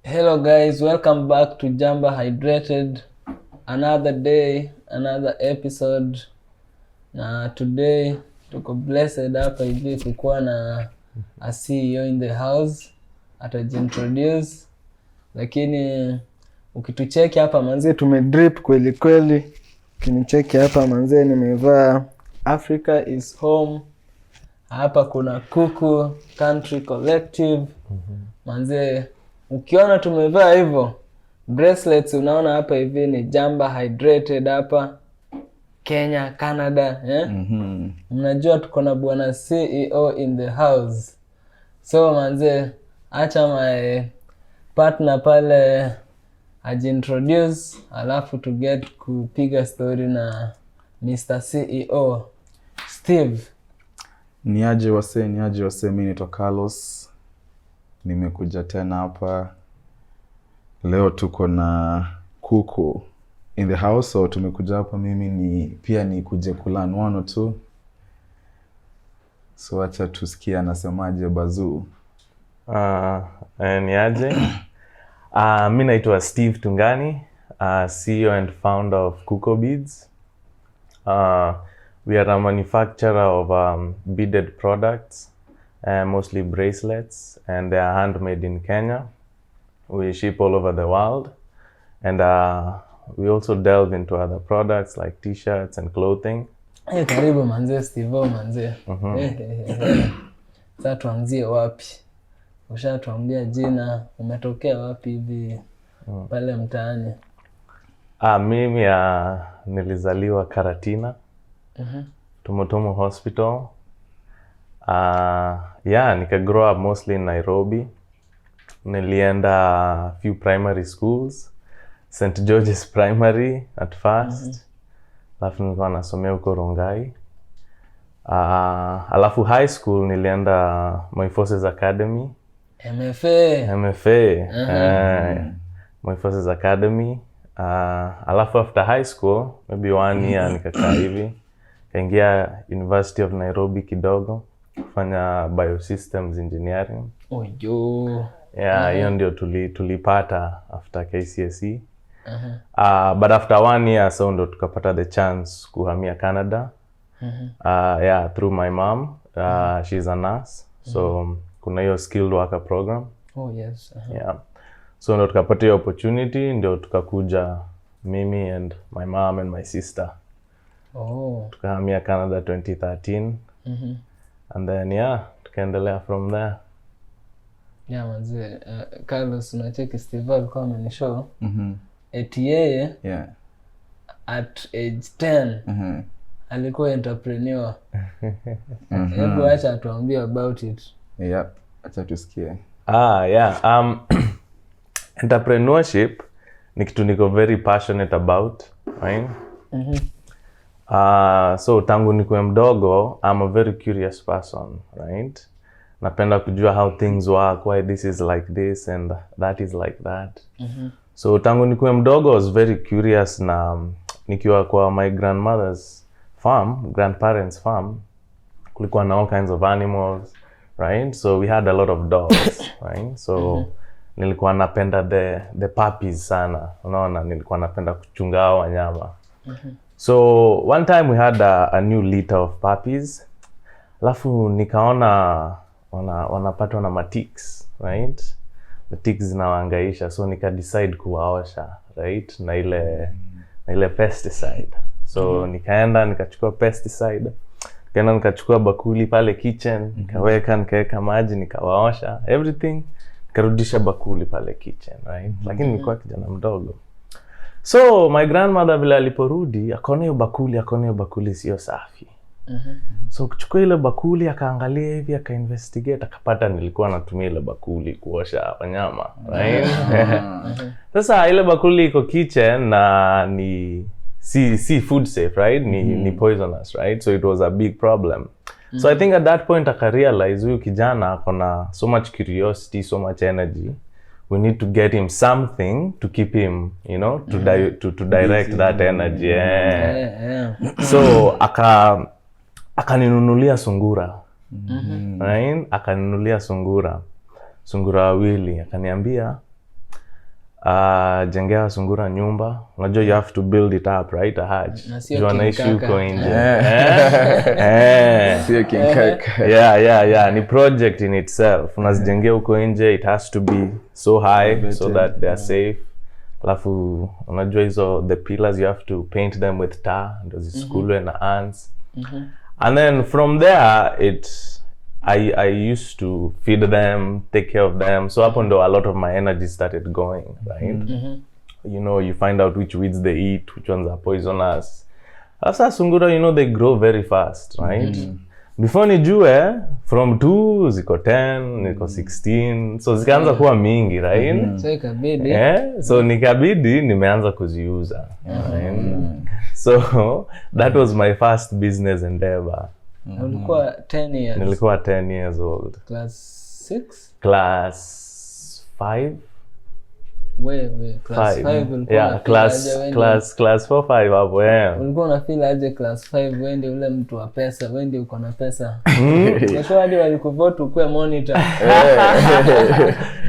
Hello guys, welcome back to Jamba Hydrated. Another day, another episode. Na today tuko blessed hapa hivi kukuwa na a CEO in the house. Atajiintroduce. Lakini ukitucheki hapa manze tumedrip kweli kweli. Ukinicheki hapa manze nimevaa Africa is home. Hapa kuna Couco Country Collective. Manze ukiona tumevaa hivyo bracelets, unaona hapa hivi ni Jamba Hydrated hapa Kenya, Canada, mnajua tuko na bwana CEO in the house. So manze, acha my partner pale ajiintroduce, alafu to get kupiga story na Mr. CEO Steve. Niaje wase, mimi naitwa Carlos. Nimekuja tena hapa. Leo tuko na Couco in the house, so tumekuja hapa mimi ni kuje kulearn one or two. So acha tusikie anasemaje bazuu. Niaje. Mimi naitwa Steve Tungani, CEO and founder of Couco Beads. We are a manufacturer of beaded products. Mostly bracelets, and they are handmade in Kenya. We ship all over the world, and we also delve into other products like t-shirts and clothing. Karibu manze Steve manze. Sasa tuanzie wapi? Ushatuambia jina, umetokea wapi hivi pale mtaani? Mimi nilizaliwa Karatina. Tumotomo Hospital. Nika grow up mostly in Nairobi. Nilienda a few primary schools. St. George's Primary at first. Alafu nilikuwa nasomea huko Rongai. Alafu high school nilienda My Forces Academy. MFA. My Forces Academy. Alafu after high school, maybe 1 year nikakaa hivi. Kaingia University of Nairobi kidogo. Kufanya biosystems engineering. Hiyo ndio tulipata after KCSE. But after 1 year so ndo tukapata the chance kuhamia Canada. Through my mom. She's a nurse. So kuna hiyo skilled worker program. So ndo tukapata hiyo opportunity, ndio tukakuja mimi and my mom and my sister. Tukahamia Canada 2013. And then tukaendelea from there. Manze, Carlos unacheki Steve alikuwa amenishow. Eti yeye at age 10 alikuwa entrepreneur. Hebu acha atuambie about it. Acha tusikie. Entrepreneurship ni kitu niko very passionate about, right? So tangu nikuwe mdogo, I'm a very curious person, right? Napenda kujua how things work, why this is like this and that is like that. So tangu nikuwe mdogo, I was very curious, na nikiwa kwa my grandmother's farm, grandparents' farm, kulikuwa na all kinds of animals, right? So we had a lot of dogs, right? So nilikuwa napenda the puppies sana, unaona, nilikuwa napenda kuchunga hao wanyama. So one time we had a new litter of puppies. Alafu nikaona wanapatwa na ticks, right? The ticks zinawaangaisha, so nika decide kuwaosha, right? Na ile pesticide. So nikaenda nikachukua pesticide. Nikachukua bakuli pale kitchen, nikaweka maji, nikawaosha everything. Nikarudisha bakuli pale kitchen, right? Lakini nilikuwa kijana mdogo. So my grandmother vile aliporudi, akaona hiyo bakuli sio safi. So kuchukua ile bakuli akaangalia hivi akainvestigate akapata nilikuwa natumia ile bakuli kuosha wanyama, right? Sasa ile bakuli iko kitchen na ni si food safe, right? Ni poisonous, right? So it was a big problem. So I think at that point I realized huyu kijana akona so much curiosity, so much energy. We need to get him something to keep him, you know, to direct that energy. So akaninunulia sungura. Right? Akaninunulia sungura wawili. Akaniambia jengea sungura nyumba. Unajua you have to build it up, right? A hatch. You anaishi huko nje. Sio kinkaka. Yeah. Ni project in itself. Unazijengea huko nje, it has to be so high so that they are safe. Alafu unajua hizo the pillars you have to paint them with tar ndio zisikulwe na ants. And then from there I used to feed them, take care of them. So up until a lot of my energy started going, right? You know, you find out which weeds they eat, which ones are poisonous. After sungura, you know, they grow very fast, right? Before nijue, from 2 ziko 10, niko 16, so zikaanza kuwa mingi, right? So ikabidi. So nikabidi nimeanza kuziuza. So that was my first business endeavor. Ulikuwa 10 years. Nilikuwa 10 years old. Class 6? Class 5. Class 5 ulikuwa. Yeah, class 4 5 hapo, yeah. Ulikuwa una feel aje class 5 wewe ule mtu wa pesa, wewe uko na pesa. Kesho hadi walikuvote ukue monitor.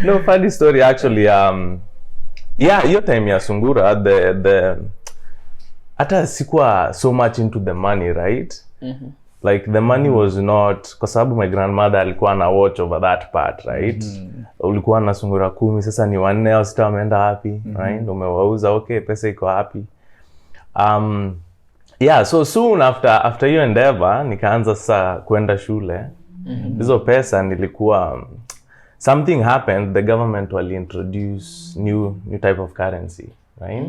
No, funny story actually. Yeah, hiyo time ya sungura the hata sikuwa so much into the money, right? Like the money was not, kwa sababu my grandmother alikuwa na watch over that part, right? Ulikuwa na sungura 10, sasa ni 4 au 6 wameenda wapi, right? Umewauza, okay, pesa iko wapi? Yeah, so soon after hiyo endeavor nikaanza sasa kwenda shule. Hizo pesa nilikuwa something happened, the government will introduce new type of currency, right?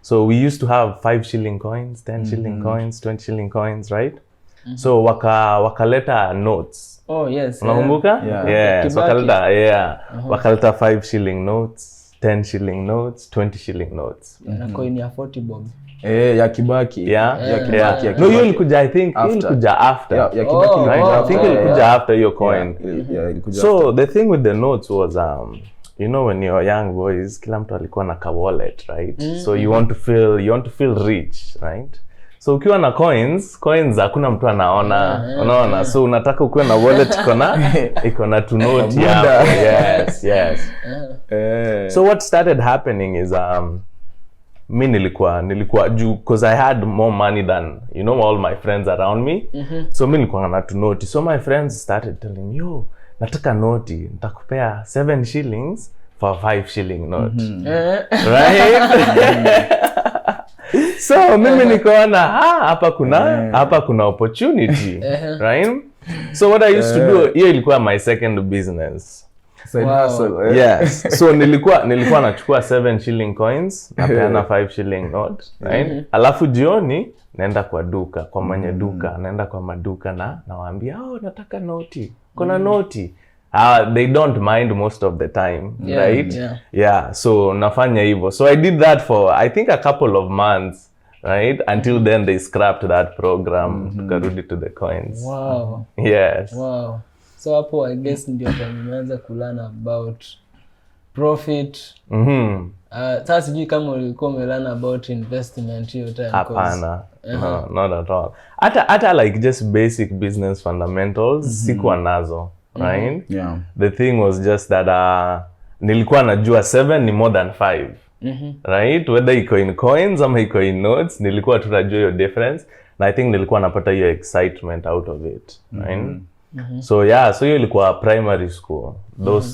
So we used to have 5 shilling coins, 10 shilling coins, 20 shilling coins, right? So wakaleta notes. Oh yes. Unakumbuka? Yeah. So wakaleta 5 shilling notes, 10 shilling notes, 20 shilling notes. Na coin ya 40 bob. Ya Kibaki. Yeah. No, hiyo ilikuja, I think ilikuja after. Ya Kibaki, right? I think ilikuja after your coin. So the thing with the notes was you know, when you're young boys, kila mtu alikuwa na ka wallet, right? So you want to feel rich, right? So ukiwa na coins hakuna mtu anaona, unaona? So unataka ukiwa na wallet iko na tu note hapo. Yes. So what started happening is mi nilikuwa juu, because I had more money than, you know, all my friends around me. So mi nilikuwa na tu note. So my friends started telling me, yo, nataka noti, nitakupea 7 shillings for 5 shilling note. Right? So mimi nikaona hapa kuna opportunity, right? So what I used to do, hiyo ilikuwa my second business. Side hustle. Yes. So nilikuwa nachukua 7 shilling coins na peana 5 shilling note, right? Alafu jioni naenda kwa duka, kwa mwenye duka, naenda kwa maduka na nawaambia, nataka noti. Kuna noti. They don't mind most of the time, right? Yeah. So nafanya hivyo. So I did that for I think a couple of months, right? Until then they scrapped that program, tukarudi to the coins. Wow. Yes. Wow. So hapo I guess ndio tumeanza kulana about profit. Sasa sijui kama ulikuwa umelana about investment hiyo time. Hapana. No, not at all. Hata like just basic business fundamentals sikuwa nazo, right? Yeah. The thing was just that nilikuwa najua 7 ni more than 5. Right? Whether iko in coins ama iko in notes, nilikuwa tunajua hiyo difference. Na I think nilikuwa napata hiyo excitement out of it, right? So yeah, so hiyo ilikuwa primary school.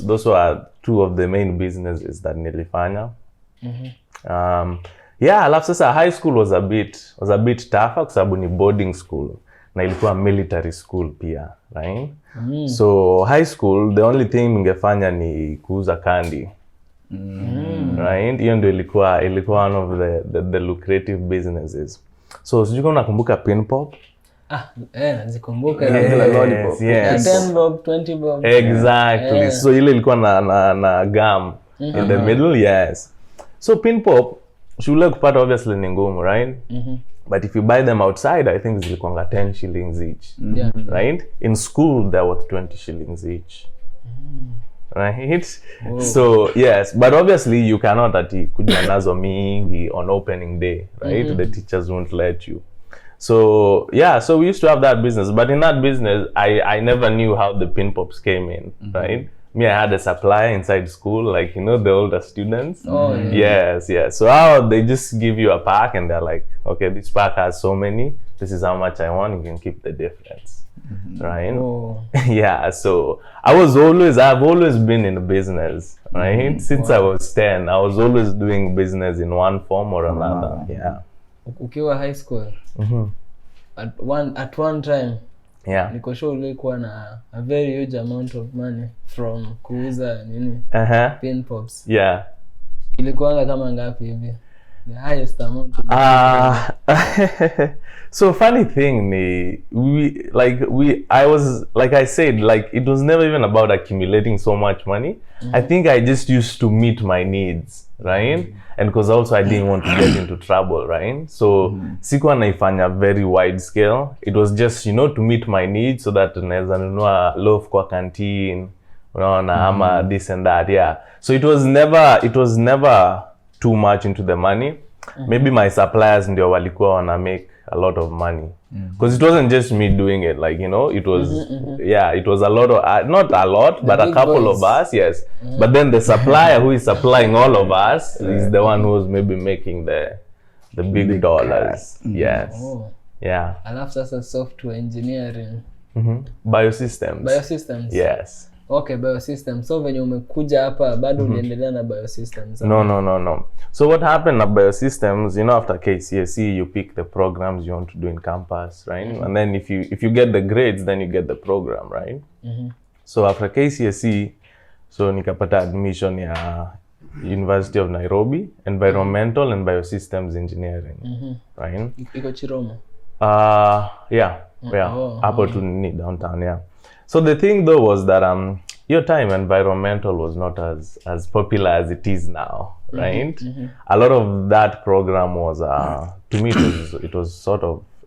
Those were 2 of the main businesses that nilifanya. Yeah, alafu sasa high school was a bit tougher kwa sababu ni boarding school na ilikuwa military school pia, right? So high school the only thing ningefanya ni kuuza candy. Right? Hiyo ndio ilikuwa one of the lucrative businesses. So sijui kama unakumbuka pin pop? Nazikumbuka. Zile lollipop. Yes. 10 bob, 20 bob. Exactly. Yeah. So ile ilikuwa na gum in the middle, yes. So pin pop, shule kupata obviously ni ngumu, right? But if you buy them outside, I think zilikuwanga 10 shillings each. Yeah. Right? In school, they're worth 20 shillings each. Right? Whoa. So, yes. But obviously, you cannot kuja nazo mingi on opening day, right? The teachers won't let you. So, yeah. So, we used to have that business. But in that business, I never knew how the pin pops came in, right? Me, I had a supplier inside school, like, you know, the older students. Oh, yeah. Yes. So how they just give you a pack and they're like, okay, this pack has so many. This is how much I want. You can keep the difference, right? Oh. Yeah. So I've always been in the business, right? Since I was 10, I was always doing business in one form or another. Yeah. Ukiwa high school, at one time, Yeah. niko sure ulikuwa na a very huge amount of money from kuuza nini pin pops. Yeah. Ilikuwa kama ngapi hivi? The highest amount. So funny thing, I was, like I said, like it was never even about accumulating so much money. I think I just used to meet my needs, right? And because also I didn't want to get into trouble, right? So sikuwa naifanya very wide scale. It was just, you know, to meet my needs so that naweza nunua loaf kwa canteen, unaona, ama this and that, yeah. So it was never too much into the money. Maybe my suppliers ndio walikuwa wana make a lot of money, because it wasn't just me doing it, like, you know, it was it was a lot of not a lot, but a couple boys. of us, yes. But then the supplier who is supplying all of us is the one who's maybe making the big dollars. Yes. Oh. Yeah. Alafu sasa software engineering. Biosystems. Yes. Okay, biosystems. So venye umekuja hapa bado uliendelea na biosystems? No. So what happened at biosystems, you know, after KCSE, you pick the programs you want to do in campus, right? And then if you get the grades, then you get the program, right? So after KCSE, so nikapata admission ya University of Nairobi, Environmental and Biosystems Engineering, right? Iko Chiromo? Yeah. Hapo tu ni downtown, yeah. So the thing though was that your time environmental was not as popular as it is now, right? A lot of that program was to me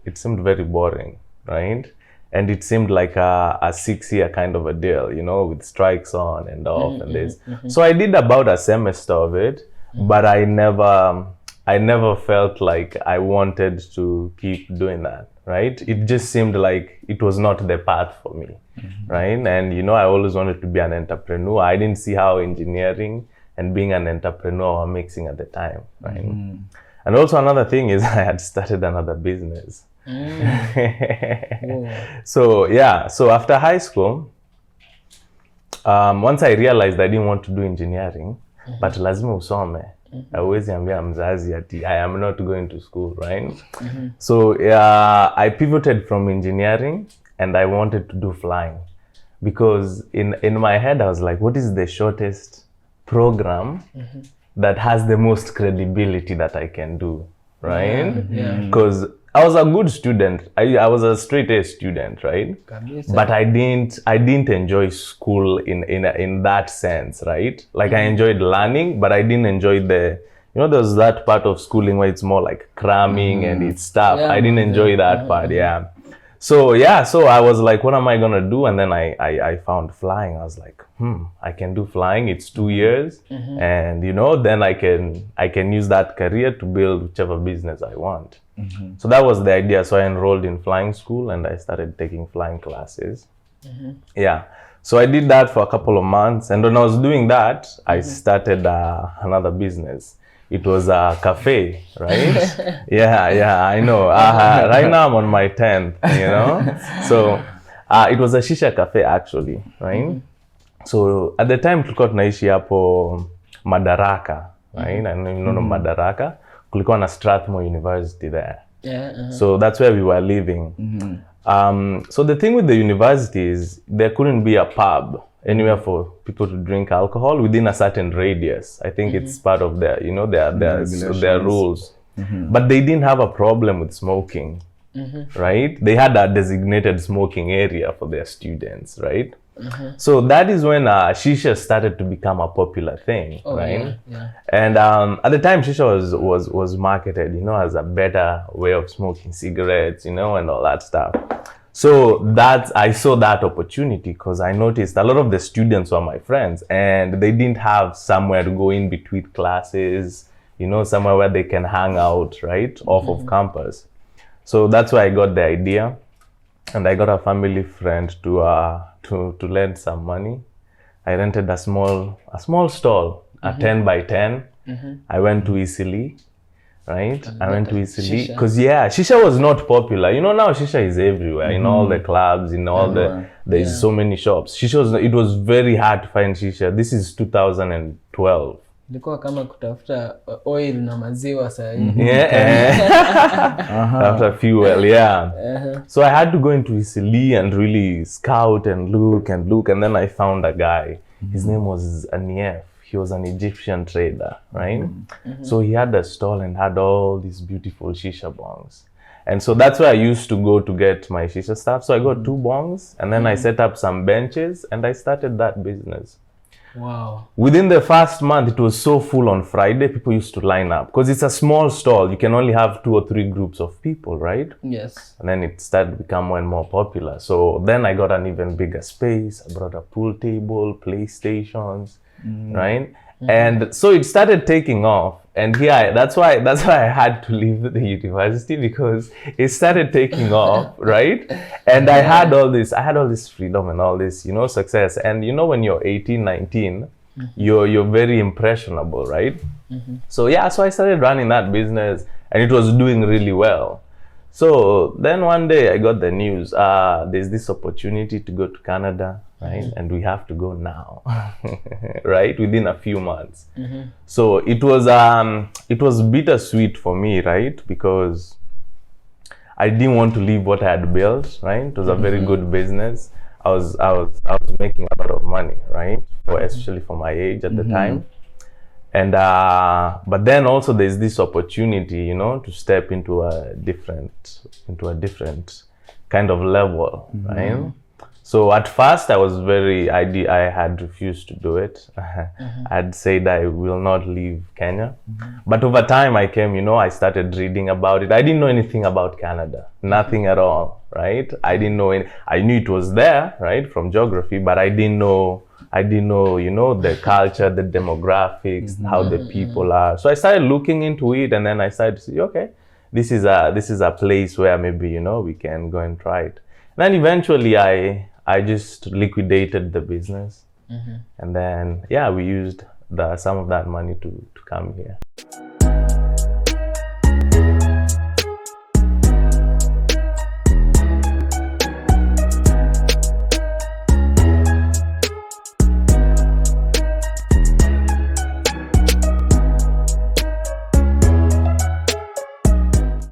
it seemed very boring, right? And it seemed like a 6-year kind of a deal, you know, with strikes on and off and this. So I did about a semester of it, but I never felt like I wanted to keep doing that, right? It just seemed like it was not the path for me, right? And, you know, I always wanted to be an entrepreneur. I didn't see how engineering and being an entrepreneur were mixing at the time, right? And also another thing is I had started another business. So, yeah. So after high school, once I realized I didn't want to do engineering, but lazima usome. Hauwezi ambia mzazi ati I am not going to school, right? So I pivoted from engineering and I wanted to do flying, because in my head I was like, what is the shortest program that has the most credibility that I can do, right? Because I was a good student. I was a straight A student, right? But I didn't enjoy school in that sense, right? Like I enjoyed learning, but I didn't enjoy the, you know, there's that part of schooling where it's more like cramming and it's stuff. I didn't enjoy that part, yeah. So I was like, what am I gonna do? And then I found flying. I was like, I can do flying. It's 2 years, and, you know, then I can use that career to build whichever business I want. So that was the idea. So I enrolled in flying school and I started taking flying classes. Yeah. So I did that for a couple of months, and when I was doing that, I started another business. It was a cafe, right? Yeah, I know. Right now I'm on my 10th, you know? So it was a shisha cafe actually, right? So at the time tulikuwa tunaishi hapo Madaraka, right? I know Madaraka. Kulikuwa na Strathmore University there. So that's where we were living. So the thing with the university is there couldn't be a pub anywhere for people to drink alcohol within a certain radius. I think it's part of their, you know, their rules. But they didn't have a problem with smoking. right? They had a designated smoking area for their students, right? So that is when shisha started to become a popular thing, right? And at the time, shisha was marketed, you know, as a better way of smoking cigarettes, you know, and all that stuff. So that I saw that opportunity because I noticed a lot of the students were my friends and they didn't have somewhere to go in between classes, you know, somewhere where they can hang out, right, off of campus. So that's why I got the idea, and I got a family friend to lend some money. I rented a small stall, a 10 by 10. I went to Isili, right? I went to Isili because shisha was not popular. You know, now shisha is everywhere in all the clubs, in all there's so many shops. It was very hard to find shisha. This is 2012. Ilikuwa kama kutafuta oil na maziwa saa hii. After fuel, So I had to go into Isili and really scout and look, and then I found a guy. His name was Anief. He was an Egyptian trader, right? So he had a stall and had all these beautiful shisha bongs. And so that's where I used to go to get my shisha stuff. So I got 2 bongs, and then I set up some benches, and I started that business. Wow. Within the first month, it was so full on Friday, people used to line up. Because it's a small stall, you can only have 2 or 3 groups of people, right? Yes. And then it started to become more and more popular. So then I got an even bigger space. I brought a pool table, PlayStations, right? And so it started taking off. And that's why I had to leave the university, because it started taking off, right? And I had all this freedom and all this, you know, success. And you know, when you're 18, 19, you're very impressionable, right? So so I started running that business, and it was doing really well. So then one day I got the news, there's this opportunity to go to Canada, right? And we have to go now, right? Within a few months. So it was bittersweet for me, right? Because I didn't want to leave what I had built, right? It was a very good business. I was making a lot of money, right? Especially for my age at the time. And but then also there's this opportunity, you know, to step into a different kind of level, right? So at first I had refused to do it. I'd said I will not leave Kenya. But over time I came, you know, I started reading about it. I didn't know anything about Canada, nothing at all, right? I didn't know I knew it was there, right, from geography, but I didn't know, you know, the culture, the demographics, how the people are. So I started looking into it, and then I started to see, okay, this is a place where maybe, you know, we can go and try it. And then eventually I just liquidated the business. And then, we used some of that money to come here.